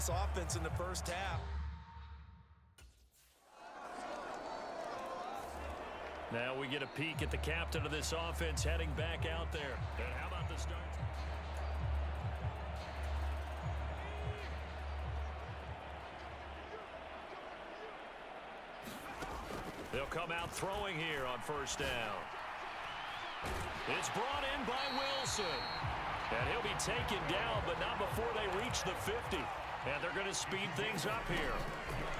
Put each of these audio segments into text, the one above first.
this offense in the first half. Now we get a peek at the captain of this offense heading back out there. And how about the start? They'll come out throwing here on first down. It's brought in by Wilson. And he'll be taken down, but not before they reach the 50. And they're going to speed things up here.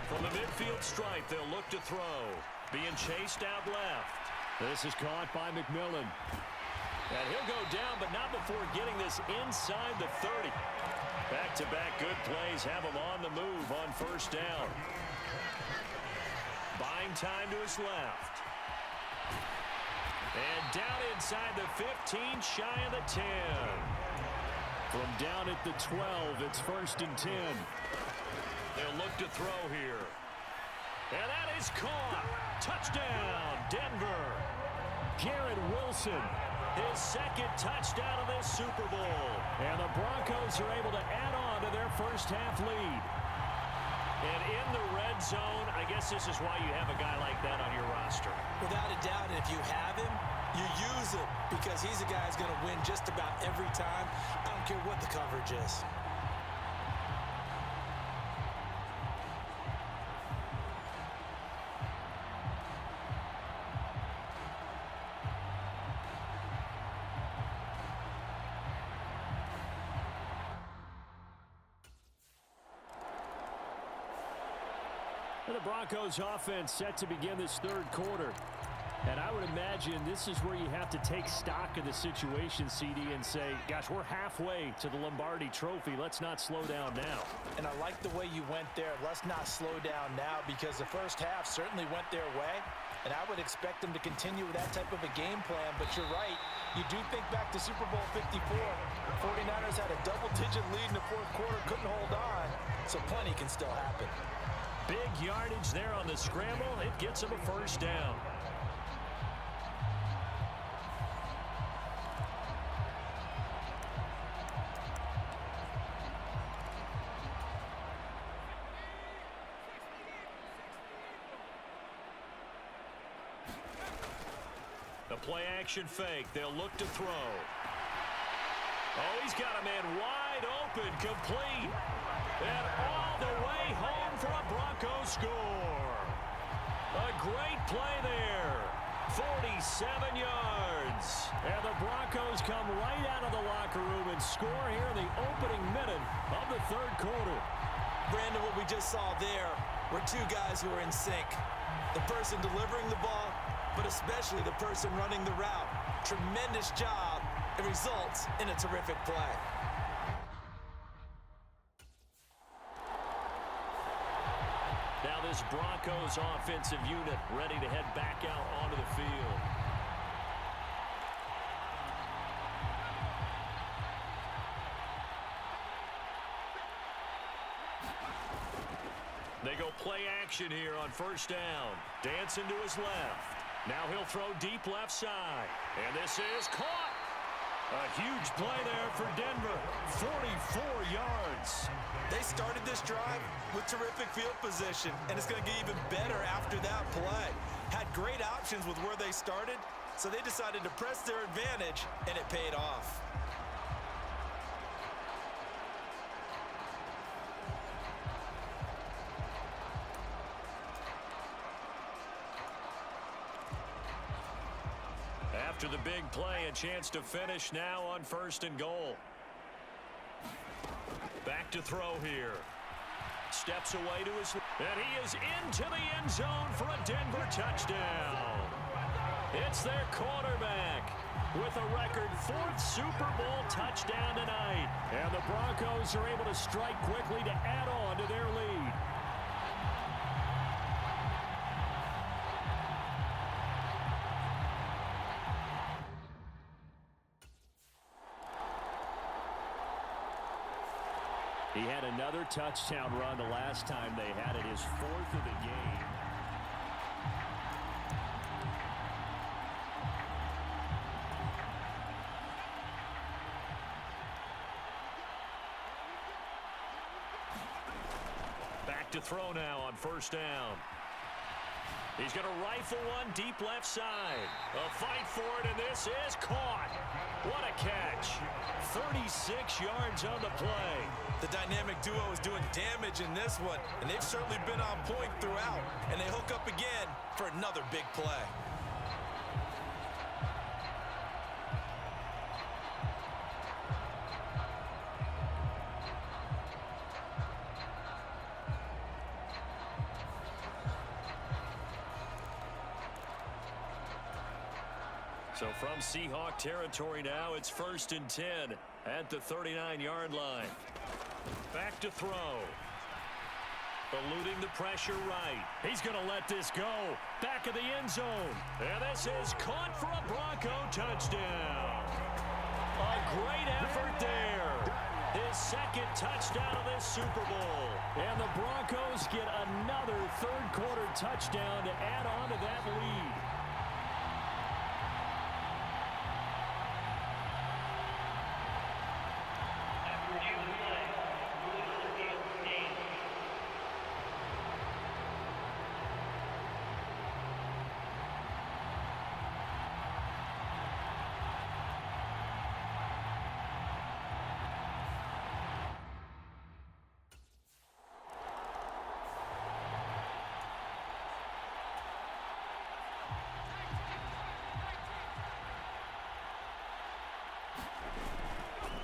From the midfield stripe, they'll look to throw. Being chased out left. This is caught by McMillan. And he'll go down, but not before getting this inside the 30. Back-to-back good plays have him on the move on first down. Buying time to his left. And down inside the 15, shy of the 10. From down at the 12, it's 1st and 10. They'll look to throw here. And that is caught. Touchdown, Denver. Garrett Wilson, his second touchdown of this Super Bowl. And the Broncos are able to add on to their first half lead. And in the red zone, I guess this is why you have a guy like that on your roster. Without a doubt, and if you have him, you use him because he's a guy who's going to win just about every time. I don't care what the coverage is. The Broncos offense set to begin this third quarter. And I would imagine this is where you have to take stock of the situation, CD, and say, gosh, we're halfway to the Lombardi Trophy. Let's not slow down now. And I like the way you went there. Let's not slow down now because the first half certainly went their way. And I would expect them to continue with that type of a game plan. But you're right. You do think back to Super Bowl 54. 49ers had a double-digit lead in the fourth quarter, couldn't hold on. So plenty can still happen. Big yardage there on the scramble. It gets him a first down. The play-action fake. They'll look to throw. Oh, he's got a man wide open, complete. And all the way home for a Broncos score. A great play there. 47 yards. And the Broncos come right out of the locker room and score here in the opening minute of the third quarter. Brandon, what we just saw there were two guys who are in sync. The person delivering the ball, but especially the person running the route. Tremendous job. It results in a terrific play. Now this Broncos offensive unit ready to head back out onto the field. They go play action here on first down. Dancing to his left. Now he'll throw deep left side. And this is caught. A huge play there for Denver. 44 yards. They started this drive with terrific field position, and it's going to get even better after that play. Had great options with where they started, so they decided to press their advantage, and it paid off. After the big play, a chance to finish now on 1st and goal. Back to throw here. Steps away to his... And he is into the end zone for a Denver touchdown. It's their quarterback with a record 4th Super Bowl touchdown tonight. And the Broncos are able to strike quickly to add on to their lead. He had another touchdown run the last time they had it, his 4th of the game. back to throw now on first down. He's going to rifle one deep left side. A fight for it, and this is caught. What a catch. 36 yards on the play. The dynamic duo is doing damage in this one, and they've certainly been on point throughout. And they hook up again for another big play. So from Seahawk territory now, it's 1st and 10 at the 39-yard line. Back to throw. Eluding the pressure right. He's going to let this go. Back of the end zone. And this is caught for a Bronco touchdown. A great effort there. His second touchdown of this Super Bowl. And the Broncos get another third-quarter touchdown to add on to that lead.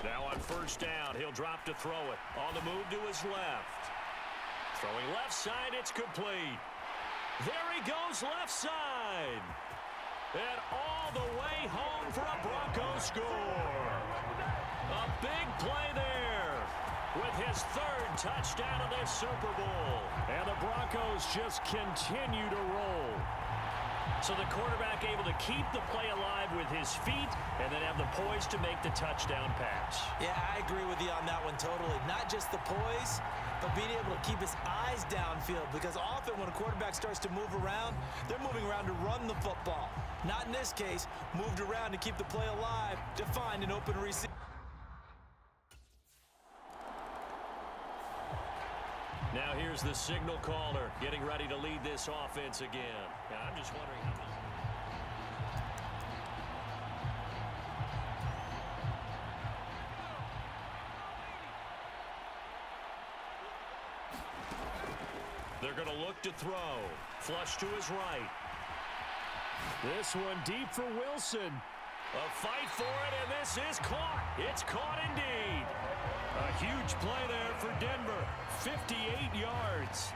Now on first down, he'll drop to throw it. On the move to his left. Throwing left side, it's complete. There he goes, left side. And all the way home for a Broncos score. A big play there with his third touchdown of this Super Bowl. And the Broncos just continue to roll. So the quarterback able to keep the play alive with his feet and then have the poise to make the touchdown pass. Yeah, I agree with you on that one totally. Not just the poise, but being able to keep his eyes downfield, because often when a quarterback starts to move around, they're moving around to run the football. Not in this case, moved around to keep the play alive to find an open receiver. Now here's the signal caller getting ready to lead this offense again. And I'm just wondering how many... They're going to look to throw. Flush to his right. This one deep for Wilson. A fight for it, and this is caught. It's caught indeed. A huge play there for Denver. 58 yards.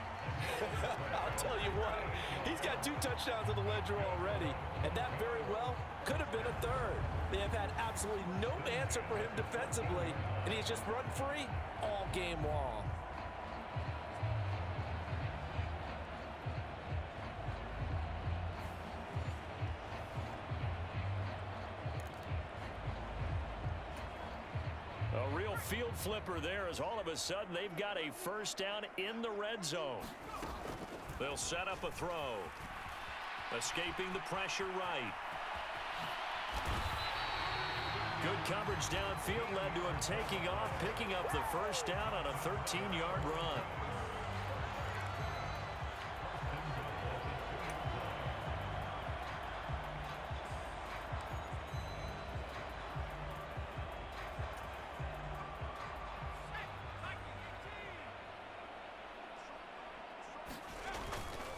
I'll tell you what, he's got 2 touchdowns on the ledger already, and that very well could have been a third. They have had absolutely no answer for him defensively, and he's just run free all game long. A real field flipper there, as all of a sudden they've got a first down in the red zone. They'll set up a throw. Escaping the pressure right. Good coverage downfield led to him taking off, picking up the first down on a 13-yard run.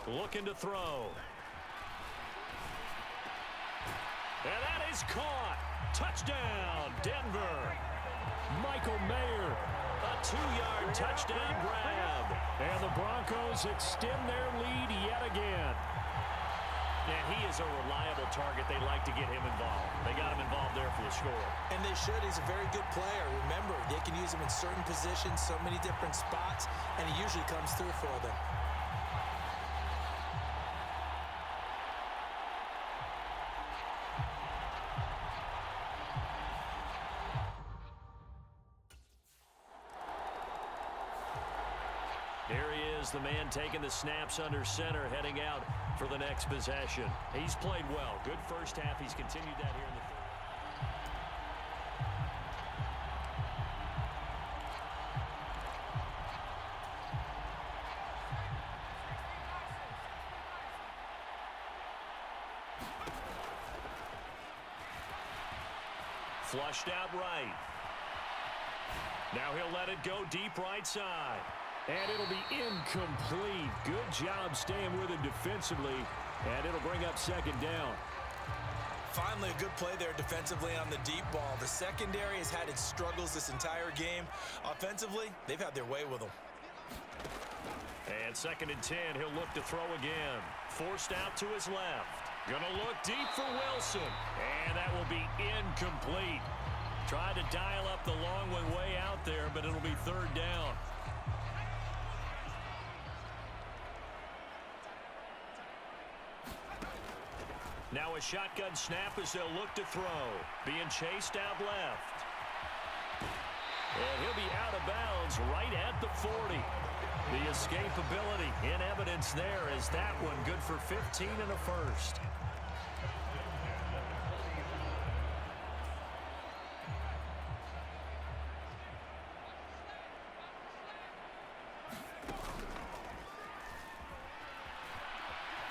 Looking to throw. And that is caught. Touchdown, Denver. Michael Mayer, a 2-yard touchdown grab. And the Broncos extend their lead yet again. And he is a reliable target. They like to get him involved. They got him involved there for the score. And they should. He's a very good player. Remember, they can use him in certain positions, so many different spots, and he usually comes through for them. Here he is, the man taking the snaps under center, heading out for the next possession. He's played well. Good first half. He's continued that here in the third. Flushed out right. Now he'll let it go deep right side. And it'll be incomplete. Good job staying with him defensively. And it'll bring up second down. Finally, a good play there defensively on the deep ball. The secondary has had its struggles this entire game. Offensively, they've had their way with them. And 2nd and 10, he'll look to throw again. Forced out to his left. Gonna look deep for Wilson. And that will be incomplete. Tried to dial up the long one way out there, but it'll be 3rd down. Now a shotgun snap as they'll look to throw. Being chased out left. And he'll be out of bounds right at the 40. The escapability in evidence there is that one good for 15 and a first.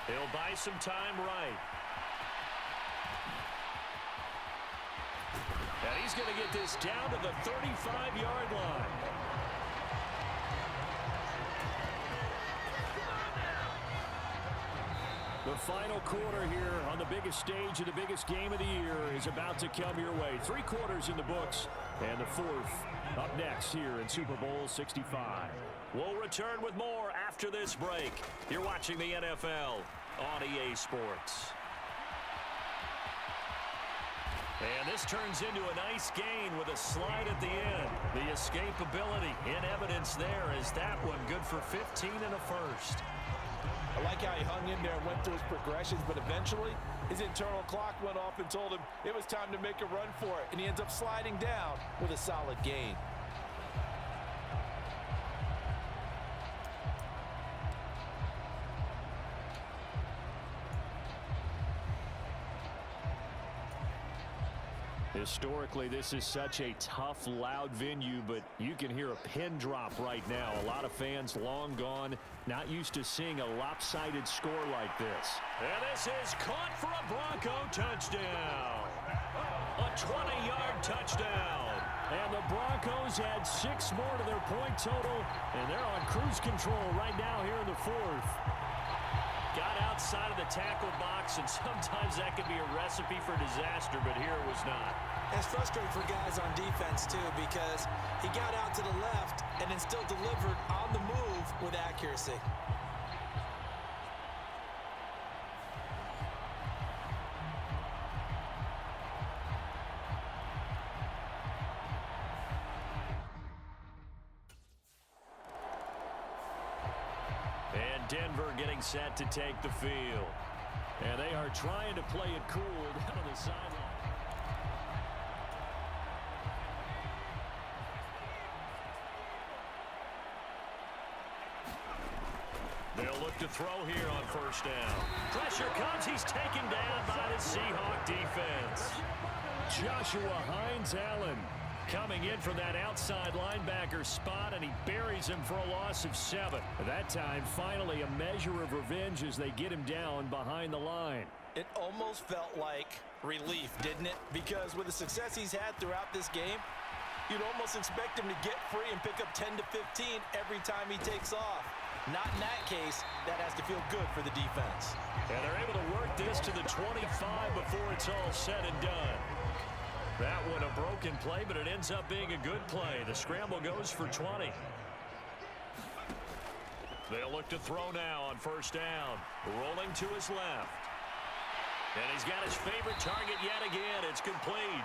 He'll buy some time right. And he's going to get this down to the 35-yard line. The final quarter here on the biggest stage of the biggest game of the year is about to come your way. 3 quarters in the books, and the 4th up next here in Super Bowl 65. We'll return with more after this break. You're watching the NFL on EA Sports. And this turns into a nice gain with a slide at the end. The escapability in evidence there is that one good for 15 and a first. I like how he hung in there and went through his progressions, but eventually his internal clock went off and told him it was time to make a run for it, and he ends up sliding down with a solid gain. Historically, this is such a tough, loud venue, but you can hear a pin drop right now. A lot of fans long gone, not used to seeing a lopsided score like this. And this is caught for a Bronco touchdown. A 20-yard touchdown. And the Broncos add 6 more to their point total, and they're on cruise control right now here in the 4th. Got outside of the tackle box, and sometimes that can be a recipe for disaster, but here it was not. It's frustrating for guys on defense, too, because he got out to the left and then still delivered on the move with accuracy. Denver getting set to take the field. And they are trying to play it cool down on the sideline. They'll look to throw here on 1st down. Pressure comes. He's taken down by the Seahawks defense. Joshua Hines-Allen coming in from that outside linebacker spot, and he buries him for a loss of 7. At that time, finally a measure of revenge as they get him down behind the line. It almost felt like relief, didn't it? Because with the success he's had throughout this game, you'd almost expect him to get free and pick up 10 to 15 every time he takes off. Not in that case. That has to feel good for the defense. And they're able to work this to the 25 before it's all said and done. That one a broken play, but it ends up being a good play. The scramble goes for 20. They'll look to throw now on 1st down. Rolling to his left. And he's got his favorite target yet again. It's complete.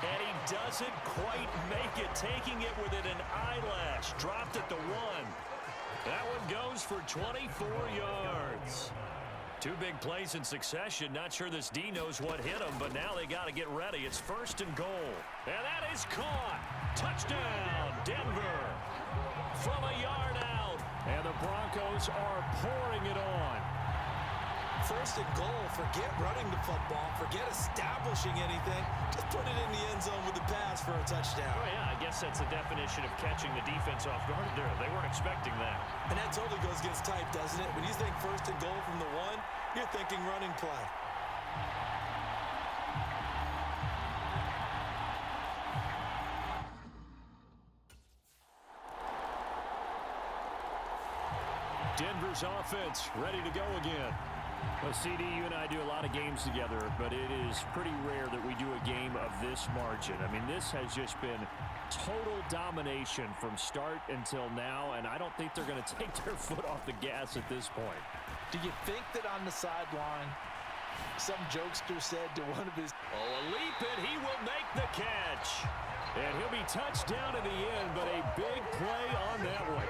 And he doesn't quite make it, taking it within an eyelash. Dropped at the 1. That one goes for 24 yards. 2 big plays in succession. Not sure this D knows what hit him, but now they got to get ready. It's 1st and goal. And that is caught. Touchdown, Denver. From a yard out. And the Broncos are pouring it on. 1st and goal. Forget running the football. Forget establishing anything. Just put it in the end zone with the pass for a touchdown. Oh, yeah, I guess that's the definition of catching the defense off guard there. They weren't expecting that. And that totally goes against type, doesn't it? When you think 1st and goal from the 1, you're thinking running play. Denver's offense ready to go again. Well, CD, you and I do a lot of games together, but it is pretty rare that we do a game of this margin. I mean, this has just been total domination from start until now, and I don't think they're going to take their foot off the gas at this point. Do you think that on the sideline, some jokester said to one of his... Oh, a leap, and he will make the catch. And he'll be touched down in the end, but a big play on that one.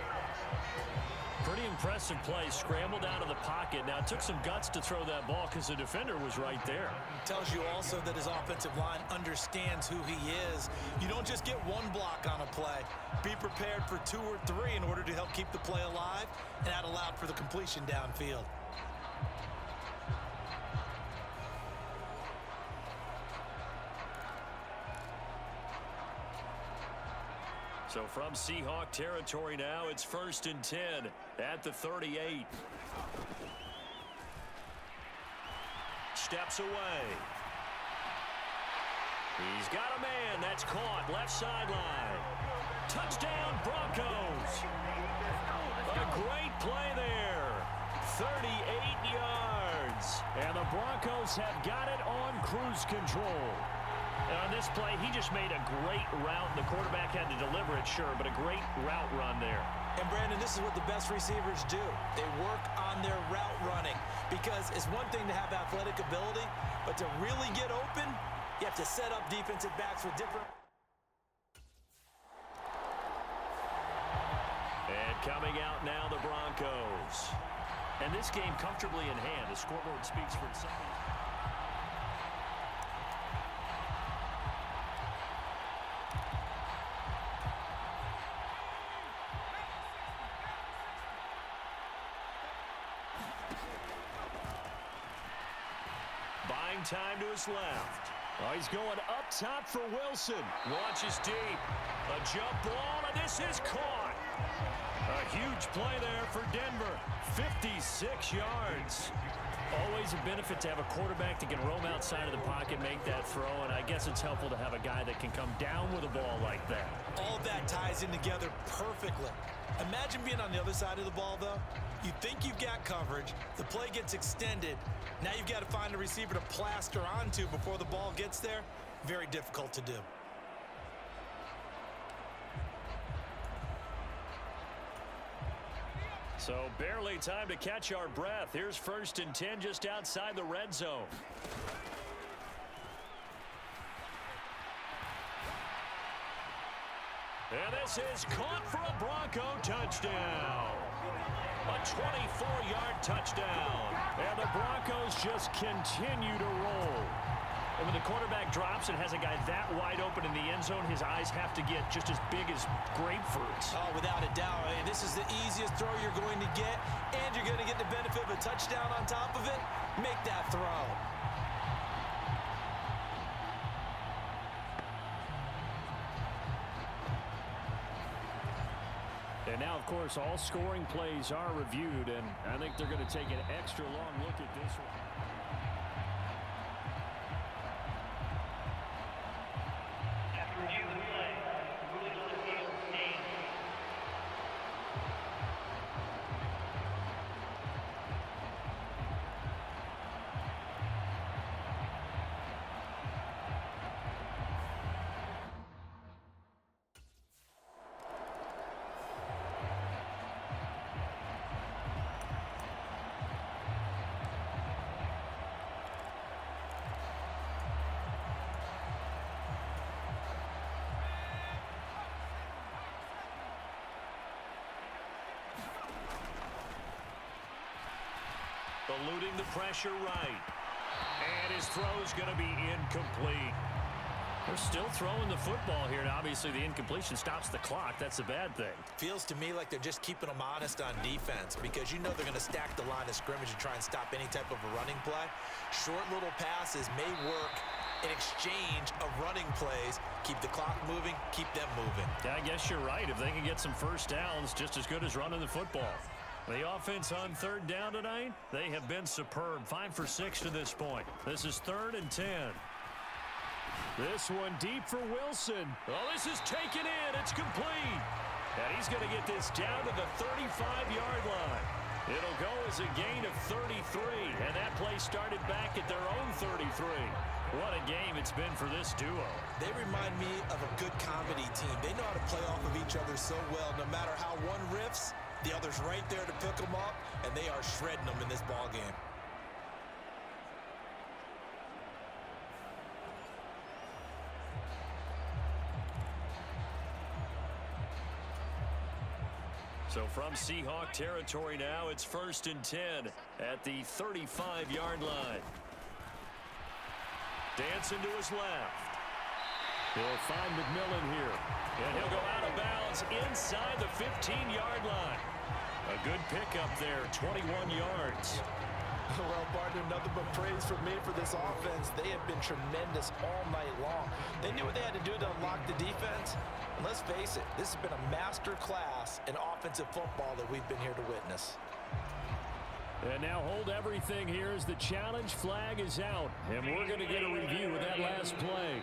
Pretty impressive play, scrambled out of the pocket. Now, it took some guts to throw that ball because the defender was right there. Tells you also that his offensive line understands who he is. You don't just get one block on a play. Be prepared for 2 or 3 in order to help keep the play alive, and that allowed for the completion downfield. So from Seahawk territory now, it's 1st and 10 at the 38. Steps away. He's got a man. That's caught. Left sideline. Touchdown, Broncos. A great play there. 38 yards. And the Broncos have got it on cruise control. And on this play, he just made a great route. The quarterback had to deliver it, sure, but a great route run there. And, Brandon, this is what the best receivers do. They work on their route running because it's one thing to have athletic ability, but to really get open, you have to set up defensive backs with different... And coming out now, the Broncos. And this game comfortably in hand. The scoreboard speaks for itself. Buying time to his left. Oh, he's going up top for Wilson. Launches deep. A jump ball, and this is caught. A huge play there for Denver. 56 yards. Always a benefit to have a quarterback that can roam outside of the pocket, make that throw, and I guess it's helpful to have a guy that can come down with a ball like that. All that ties in together perfectly. Imagine being on the other side of the ball, though. You think you've got coverage. The play gets extended. Now you've got to find a receiver to plaster onto before the ball gets there. Very difficult to do. So barely time to catch our breath. Here's 1st and 10 just outside the red zone. And this is caught for a Bronco touchdown. A 24-yard touchdown. And the Broncos just continue to roll. And when the quarterback drops and has a guy that wide open in the end zone, his eyes have to get just as big as grapefruits. Oh, without a doubt. I mean, this is the easiest throw you're going to get, and you're going to get the benefit of a touchdown on top of it. Make that throw. And now, of course, all scoring plays are reviewed, and I think they're going to take an extra long look at this one. Eluding the pressure right. And his throw's going to be incomplete. They're still throwing the football here, and obviously the incompletion stops the clock. That's the bad thing. Feels to me like they're just keeping them honest on defense because you know they're going to stack the line of scrimmage and try and stop any type of a running play. Short little passes may work in exchange of running plays. Keep the clock moving, keep them moving. Yeah, I guess you're right. If they can get some first downs, just as good as running the football. The offense on 3rd down tonight, they have been superb. 5 for 6 to this point. This is 3rd and 10. This one deep for Wilson. Oh, this is taken in. It's complete. And he's going to get this down to the 35-yard line. It'll go as a gain of 33, and that play started back at their own 33. What a game it's been for this duo. They remind me of a good comedy team. They know how to play off of each other so well. No matter how one riffs, the other's right there to pick them up, and they are shredding them in this ball game. So from Seahawk territory now, it's 1st and 10 at the 35-yard line. Dancing to his left. They'll find McMillan here. And he'll go out of bounds inside the 15-yard line. A good pickup there, 21 yards. Well, partner, nothing but praise for me for this offense. They have been tremendous all night long. They knew what they had to do to unlock the defense. And let's face it, this has been a master class in offensive football that we've been here to witness. And now hold everything here as the challenge flag is out. And we're going to get a review of that last play.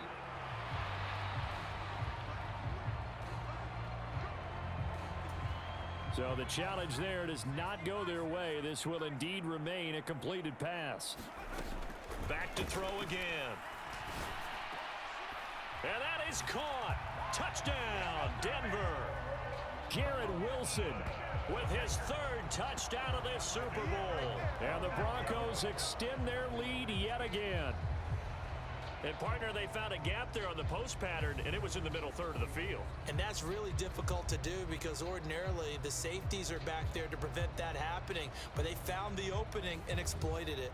So the challenge there does not go their way. This will indeed remain a completed pass. Back to throw again. And that is caught. Touchdown, Denver. Garrett Wilson With his 3rd touchdown of this Super Bowl. And the Broncos extend their lead yet again. And, partner, they found a gap there on the post pattern, and it was in the middle third of the field. And that's really difficult to do because ordinarily the safeties are back there to prevent that happening. But they found the opening and exploited it.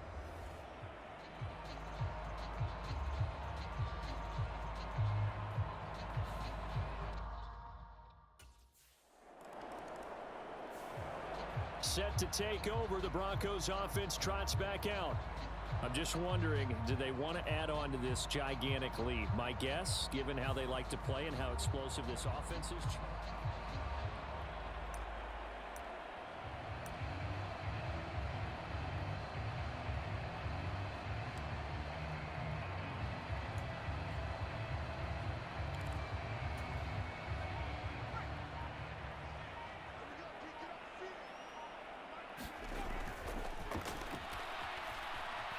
Set to take over, the Broncos offense trots back out. I'm just wondering, do they want to add on to this gigantic lead? My guess, given how they like to play and how explosive this offense is.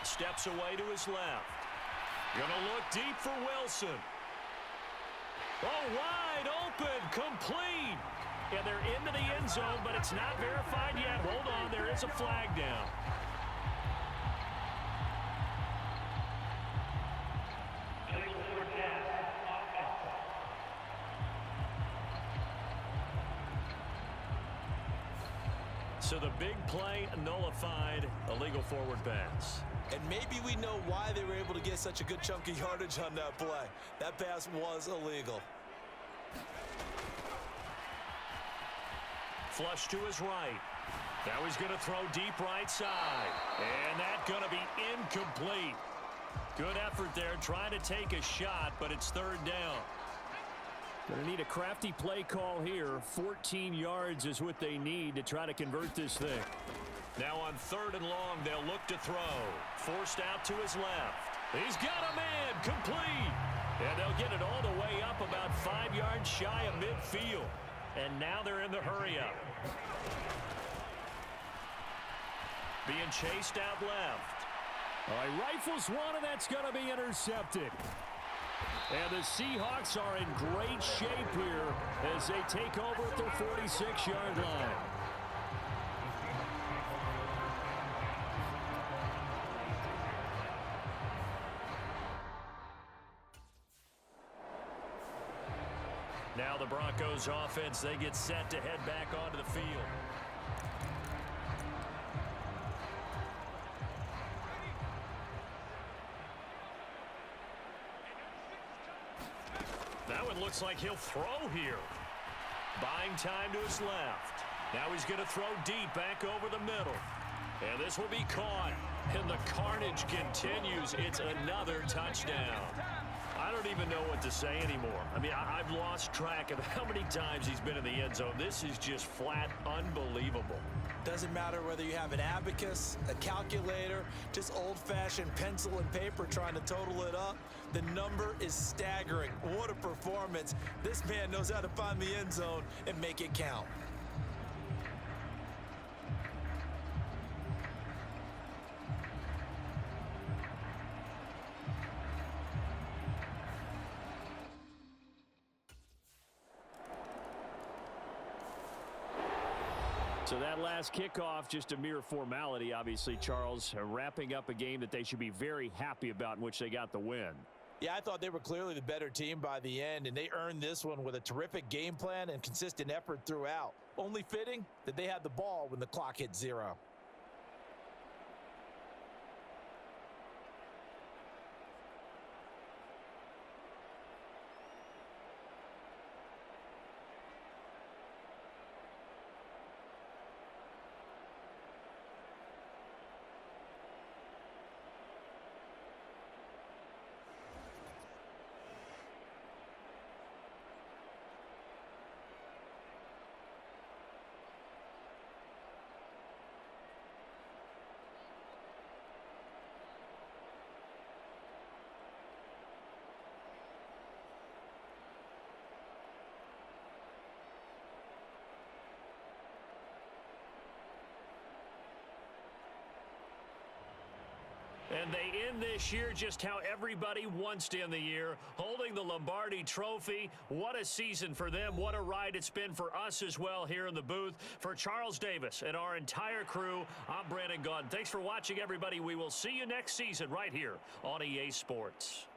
Steps away to his left. Gonna look deep for Wilson. Oh, wide open, complete. And they're into the end zone, but it's not verified yet. Hold on, there is a flag down. So the big play nullified, illegal forward pass. And maybe we know why they were able to get such a good chunk of yardage on that play. That pass was illegal. Flush to his right. Now he's going to throw deep right side. And that's going to be incomplete. Good effort there trying to take a shot, but it's 3rd down. Going to need a crafty play call here. 14 yards is what they need to try to convert this thing. Now on 3rd and long, they'll look to throw. Forced out to his left. He's got a man, complete. And they'll get it all the way up about 5 yards shy of midfield. And now they're in the hurry-up. Being chased out left. All right, rifles one, and that's going to be intercepted. And the Seahawks are in great shape here as they take over at their 46-yard line. Now the Broncos offense, they get set to head back onto the field. That one looks like he'll throw here. Buying time to his left. Now he's going to throw deep back over the middle. And this will be caught. And the carnage continues. It's another touchdown. I don't even know what to say anymore. I mean, I've lost track of how many times he's been in the end zone. This is just flat unbelievable. Doesn't matter whether you have an abacus, a calculator, just old-fashioned pencil and paper trying to total it up. The number is staggering. What a performance. This man knows how to find the end zone and make it count. So that last kickoff, just a mere formality, obviously, Charles, wrapping up a game that they should be very happy about, in which they got the win. Yeah, I thought they were clearly the better team by the end, and they earned this one with a terrific game plan and consistent effort throughout. Only fitting that they had the ball when the clock hit 0. And they end this year just how everybody wants to end the year, holding the Lombardi Trophy. What a season for them. What a ride it's been for us as well here in the booth. For Charles Davis and our entire crew, I'm Brandon Gaudin. Thanks for watching, everybody. We will see you next season right here on EA Sports.